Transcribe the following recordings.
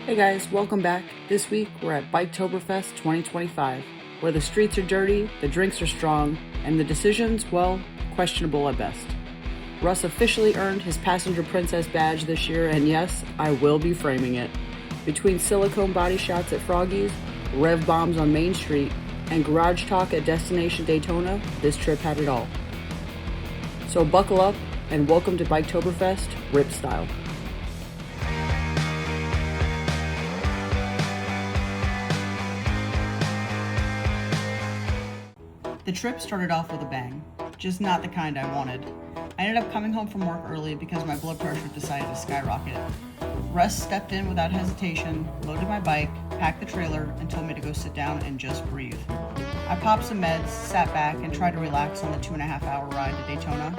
Hey guys, welcome back. This week we're at Biketoberfest 2025, where the streets are dirty, the drinks are strong, and the decisions, well, questionable at best. Russ officially earned his Passenger Princess badge this year, and yes, I will be framing it. Between silicone body shots at Froggies, rev bombs on Main Street, and garage talk at Destination Daytona, this trip had it all. So buckle up and welcome to Biketoberfest Rip style. The trip started off with a bang, just not the kind I wanted. I ended up coming home from work early because my blood pressure decided to skyrocket. Russ stepped in without hesitation, loaded my bike, packed the trailer, and told me to go sit down and just breathe. I popped some meds, sat back, and tried to relax on the 2.5-hour ride to Daytona.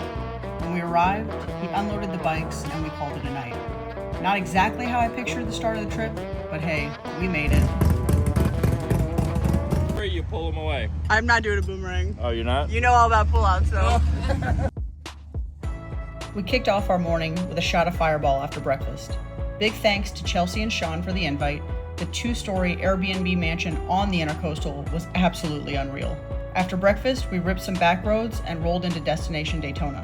When we arrived, he unloaded the bikes and we called it a night. Not exactly how I pictured the start of the trip, but hey, we made it. You pull them away. I'm not doing a boomerang. Oh, you're not? You know all about pullouts, though. We kicked off our morning with a shot of Fireball after breakfast. Big thanks to Chelsea and Sean for the invite. The 2-story Airbnb mansion on the Intercoastal was absolutely unreal. After breakfast, we ripped some back roads and rolled into Destination Daytona.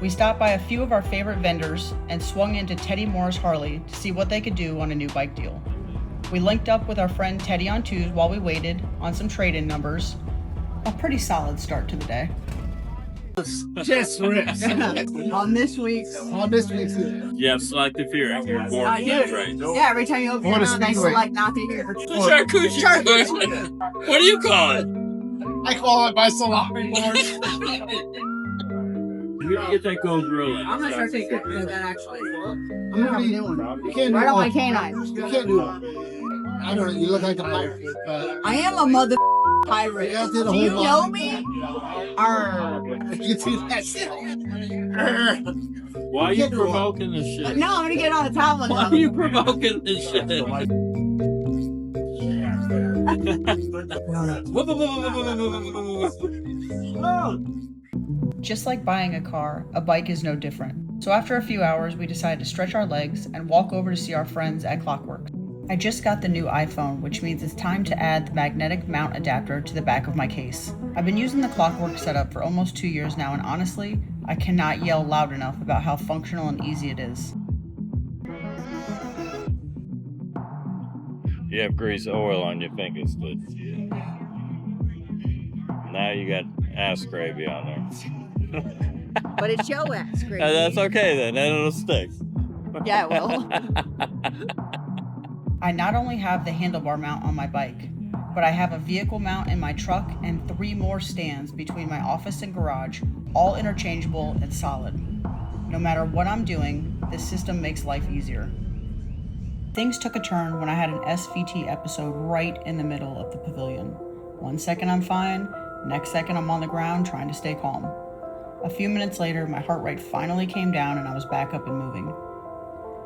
We stopped by a few of our favorite vendors and swung into Teddy Morse Harley to see what they could do on a new bike deal. We linked up with our friend Teddy on Tues while we waited on some trade-in numbers. A pretty solid start to the day. Just rips. On this week's. You have selective hearing. You're born I do. right. Yeah, every time you open your mouth, I select not to hear. Charcuterie. What do you call it? I call it my salami board. You gotta get that gold gorilla. I'm not sure to take pictures of that actually. I'm gonna be doing You can't do Right on my one. canine. You can't do one. I don't know. You look like a pirate. I am a mother pirate. You have to Do you hold know on. me? Arr. You can do that. Why are you provoking this shit? No, I'm gonna get on the top one. Why are you provoking this shit? Just like buying a car, a bike is no different. So after a few hours, we decided to stretch our legs and walk over to see our friends at Klockwerks. I just got the new iPhone, which means it's time to add the magnetic mount adapter to the back of my case. I've been using the Klockwerks setup for almost 2 years now, and honestly, I cannot yell loud enough about how functional and easy it is. You have grease oil on your fingers, but now you got ass gravy on there. But it's your ass, great. That's okay then, it'll stick. Yeah, it will. I not only have the handlebar mount on my bike, but I have a vehicle mount in my truck and 3 more stands between my office and garage, all interchangeable and solid. No matter what I'm doing, this system makes life easier. Things took a turn when I had an SVT episode right in the middle of the pavilion. 1 second I'm fine, next second I'm on the ground trying to stay calm. A few minutes later, my heart rate finally came down and I was back up and moving.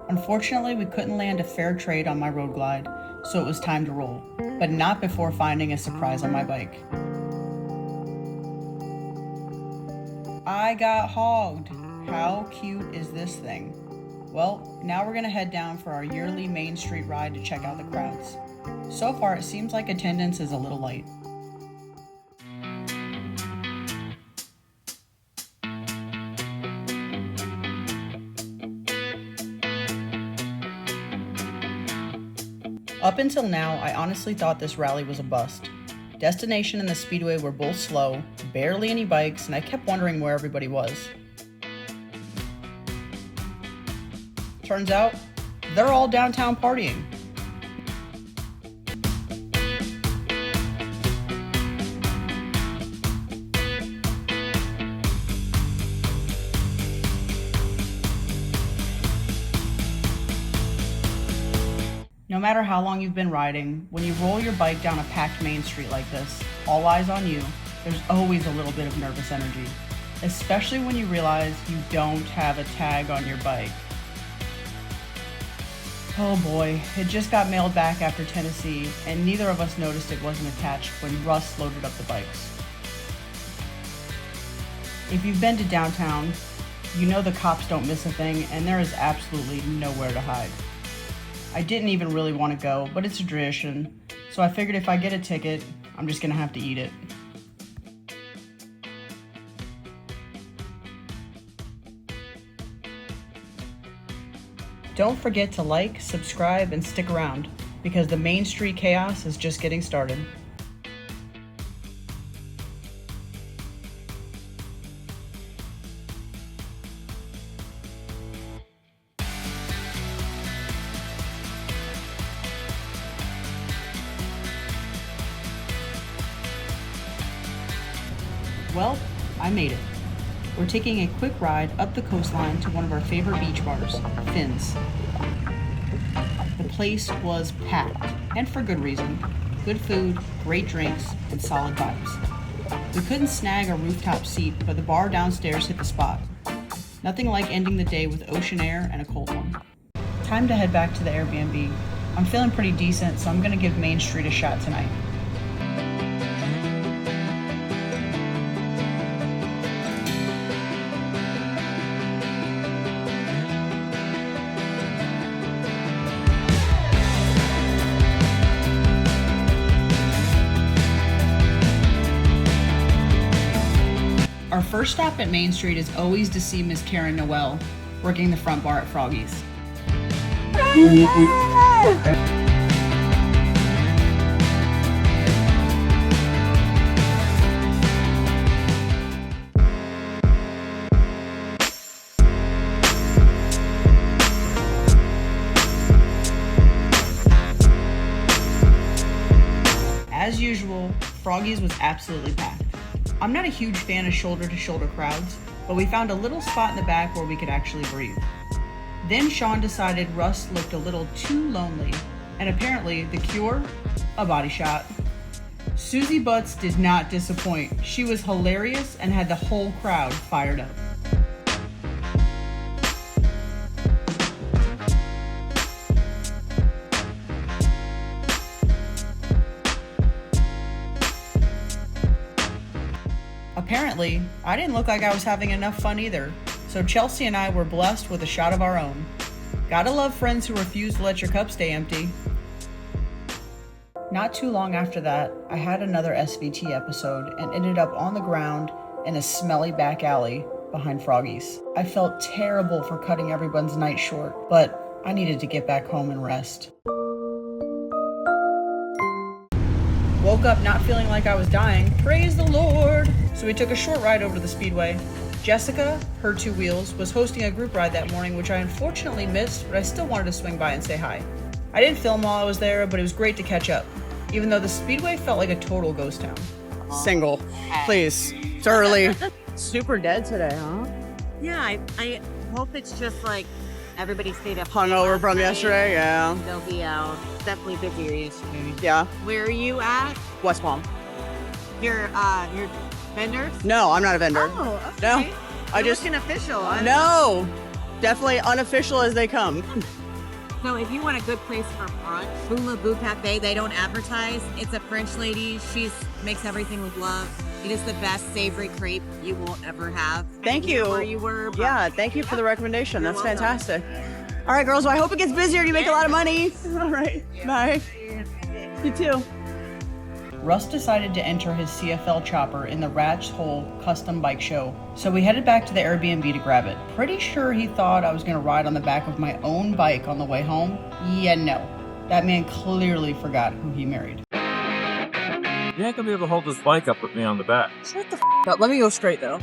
Unfortunately, we couldn't land a fair trade on my road glide, so it was time to roll, but not before finding a surprise on my bike. I got hogged. How cute is this thing? Well, now we're gonna head down for our yearly Main Street ride to check out the crowds. So far, it seems like attendance is a little light. Up until now, I honestly thought this rally was a bust. Destination and the Speedway were both slow, barely any bikes, and I kept wondering where everybody was. Turns out, they're all downtown partying. No matter how long you've been riding, when you roll your bike down a packed Main Street like this, all eyes on you, there's always a little bit of nervous energy, especially when you realize you don't have a tag on your bike. Oh boy, it just got mailed back after Tennessee, and neither of us noticed it wasn't attached when Russ loaded up the bikes. If you've been to downtown, you know the cops don't miss a thing, and there is absolutely nowhere to hide. I didn't even really want to go, but it's a tradition, so I figured if I get a ticket, I'm just gonna have to eat it. Don't forget to like, subscribe, and stick around, because the Main Street chaos is just getting started. Well, I made it. We're taking a quick ride up the coastline to one of our favorite beach bars, Finn's. The place was packed, and for good reason. Good food, great drinks, and solid vibes. We couldn't snag a rooftop seat, but the bar downstairs hit the spot. Nothing like ending the day with ocean air and a cold one. Time to head back to the Airbnb. I'm feeling pretty decent, so I'm gonna give Main Street a shot tonight. Our first stop at Main Street is always to see Miss Karin Noelle, working the front bar at Froggies. As usual, Froggies was absolutely packed. I'm not a huge fan of shoulder-to-shoulder crowds, but we found a little spot in the back where we could actually breathe. Then Sean decided Russ looked a little too lonely, and apparently the cure? A body shot. Susie Butts did not disappoint. She was hilarious and had the whole crowd fired up. Apparently, I didn't look like I was having enough fun either, so Chelsea and I were blessed with a shot of our own. Gotta love friends who refuse to let your cup stay empty. Not too long after that, I had another SVT episode and ended up on the ground in a smelly back alley behind Froggies. I felt terrible for cutting everyone's night short, but I needed to get back home and rest. Woke up not feeling like I was dying, praise the Lord! So we took a short ride over to the Speedway. Jessica, her two wheels, was hosting a group ride that morning, which I unfortunately missed, but I still wanted to swing by and say hi. I didn't film while I was there, but it was great to catch up, even though the Speedway felt like a total ghost town. Single, please. It's early. Super dead today, huh? Yeah, I hope it's just like everybody stayed up. Hungover from yesterday, yeah. They'll be out. Definitely busier yesterday. Yeah. Where are you at? West Palm. Your vendors? No, I'm not a vendor. Oh, okay. No, I You're just looking official. no. Definitely unofficial as they come. So if you want a good place for brunch, Boula Boo Cafe, they don't advertise. It's a French lady. She makes everything with love. It is the best savory crepe you will ever have. Thank you. Where you were. But Yeah, thank you for the recommendation. You're That's welcome. fantastic. All right, girls. Well, I hope it gets busier and you make a lot of money. All right. Bye. You too. Russ decided to enter his CFL chopper in the Rat's Hole custom bike show, so we headed back to the Airbnb to grab it. Pretty sure he thought I was going to ride on the back of my own bike on the way home. Yeah, no. That man clearly forgot who he married. You ain't gonna be able to hold this bike up with me on the back. Shut the up. Let me go straight, though.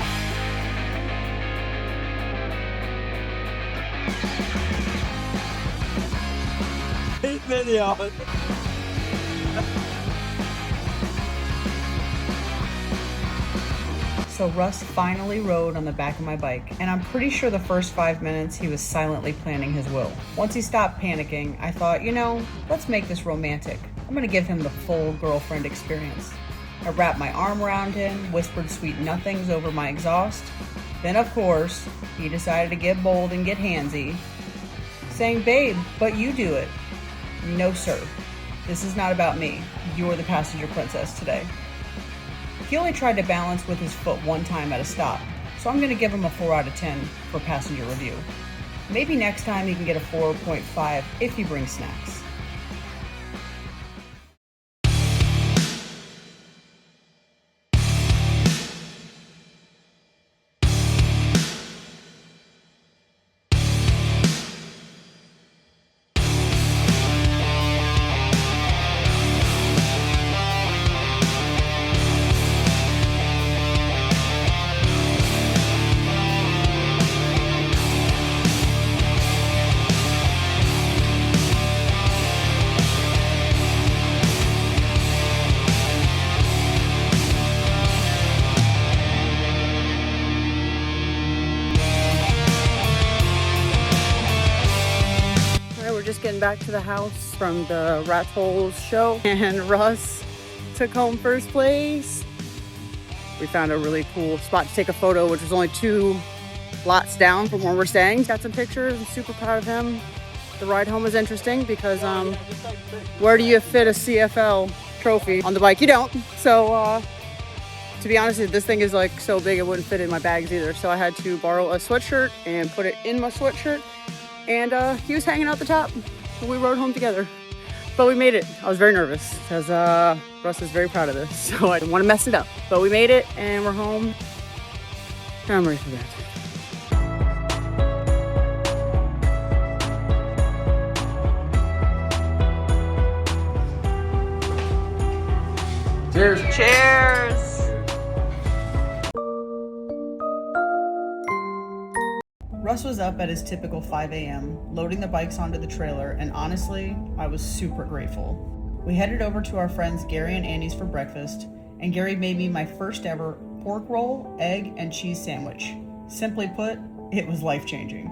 Video. So Russ finally rode on the back of my bike, and I'm pretty sure the first 5 minutes he was silently planning his will. Once he stopped panicking, I thought, let's make this romantic. I'm gonna give him the full girlfriend experience. I wrapped my arm around him, whispered sweet nothings over my exhaust. Then, of course, he decided to get bold and get handsy, saying, "Babe, but you do it." No, sir. This is not about me. You're the passenger princess today. He only tried to balance with his foot one time at a stop, so I'm going to give him a 4 out of 10 for passenger review. Maybe next time you can get a 4.5 if you bring snacks. Getting back to the house from the Rat Holes show, and Russ took home first place. We found a really cool spot to take a photo, which was only 2 lots down from where we're staying. Got some pictures. I'm super proud of him. The ride home was interesting because where do you fit a CFL trophy on the bike? You don't. So to be honest, this thing is like so big it wouldn't fit in my bags either. So I had to borrow a sweatshirt and put it in my sweatshirt. And he was hanging out the top. We rode home together. But we made it. I was very nervous because Russ is very proud of this. So I didn't want to mess it up. But we made it and we're home. I'm ready for that. Cheers. Cheers! Russ was up at his typical 5 a.m., loading the bikes onto the trailer, and honestly, I was super grateful. We headed over to our friends Gary and Andy's for breakfast, and Gary made me my first ever pork roll, egg, and cheese sandwich. Simply put, it was life-changing.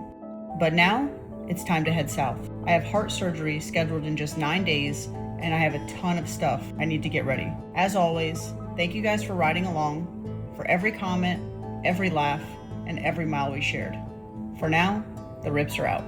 But now, it's time to head south. I have heart surgery scheduled in just 9 days, and I have a ton of stuff I need to get ready. As always, thank you guys for riding along, for every comment, every laugh, and every mile we shared. For now, the rips are out.